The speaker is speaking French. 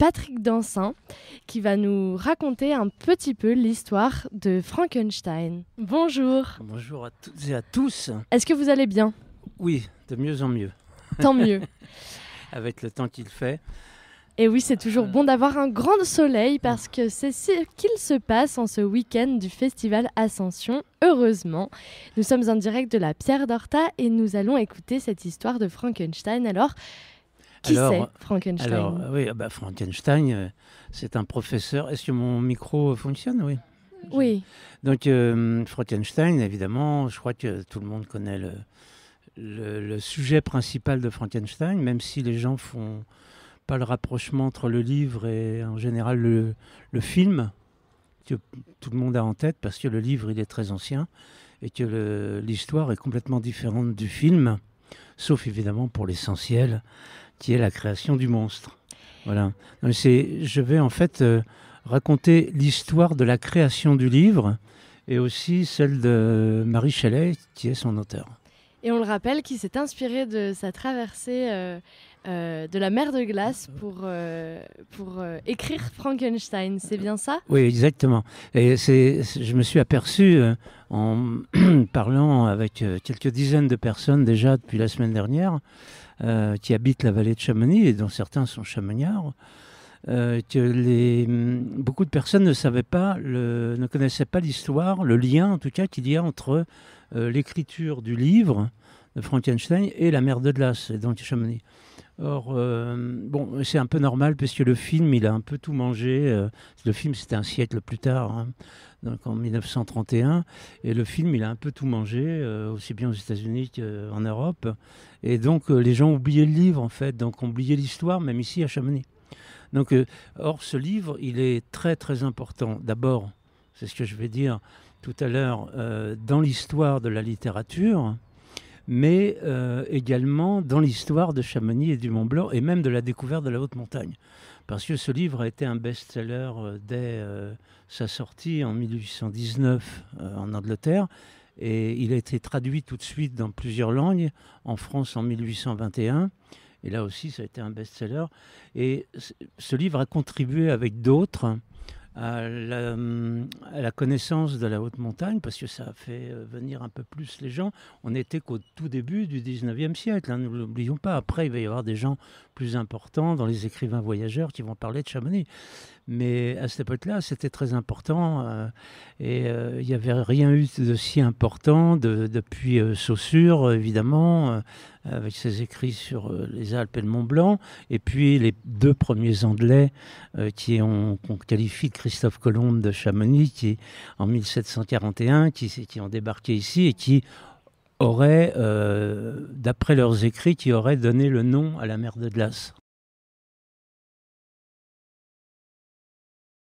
Patrick Dancin qui va nous raconter un petit peu l'histoire de Frankenstein. Bonjour. Bonjour à toutes et à tous. Est-ce que vous allez bien ? Oui, de mieux en mieux. Tant mieux. Avec le temps qu'il fait. Et oui, c'est toujours bon d'avoir un grand soleil parce que c'est ce qu'il se passe en ce week-end du festival Ascension. Heureusement, nous sommes en direct de la Pierre d'Horta et nous allons écouter cette histoire de Frankenstein. Alors, qui c'est Frankenstein ? Frankenstein, c'est un professeur. Est-ce que mon micro fonctionne ? Oui. Oui. Donc, Frankenstein, évidemment, je crois que tout le monde connaît le sujet principal de Frankenstein, même si les gens font pas le rapprochement entre le livre et en général le film que tout le monde a en tête, parce que le livre il est très ancien et que l'histoire est complètement différente du film, sauf évidemment pour l'essentiel qui est la création du monstre. Voilà. Donc je vais en fait raconter l'histoire de la création du livre et aussi celle de Mary Shelley qui est son auteur. Et on le rappelle, qui s'est inspiré de sa traversée de la mer de glace pour écrire Frankenstein. C'est bien ça ? Oui, exactement. Et je me suis aperçu en parlant avec quelques dizaines de personnes déjà depuis la semaine dernière qui habitent la vallée de Chamonix et dont certains sont chamonniards, que beaucoup de personnes ne connaissaient pas l'histoire, le lien en tout cas qu'il y a entre l'écriture du livre de Frankenstein et la mer de glace, et donc Chamonix. Or, c'est un peu normal puisque le film, il a un peu tout mangé. Le film, c'était un siècle plus tard, hein, donc en 1931. Et le film, il a un peu tout mangé, aussi bien aux États-Unis qu'en Europe. Et donc, les gens oubliaient le livre, en fait. Donc, oubliaient l'histoire, même ici à Chamonix. Donc, or, ce livre, il est très, très important. D'abord, c'est ce que je vais dire tout à l'heure, dans l'histoire de la littérature, mais également dans l'histoire de Chamonix et du Mont-Blanc, et même de la découverte de la haute montagne. Parce que ce livre a été un best-seller dès sa sortie en 1819 en Angleterre, et il a été traduit tout de suite dans plusieurs langues, en France en 1821, et là aussi ça a été un best-seller. Et ce livre a contribué avec d'autres à la connaissance de la haute montagne, parce que ça a fait venir un peu plus les gens. On n'était qu'au tout début du 19e siècle, hein, ne l'oublions pas. Après, il va y avoir des gens plus importants dans les écrivains voyageurs qui vont parler de Chamonix. Mais à cette époque-là, c'était très important et il n'y avait rien eu de si important depuis Saussure, évidemment, avec ses écrits sur les Alpes et le Mont-Blanc, et puis les deux premiers Anglais qu'on qualifie de Christophe Colomb de Chamonix, qui en 1741, qui ont débarqué ici et qui auraient, d'après leurs écrits, qui auraient donné le nom à la mer de glace.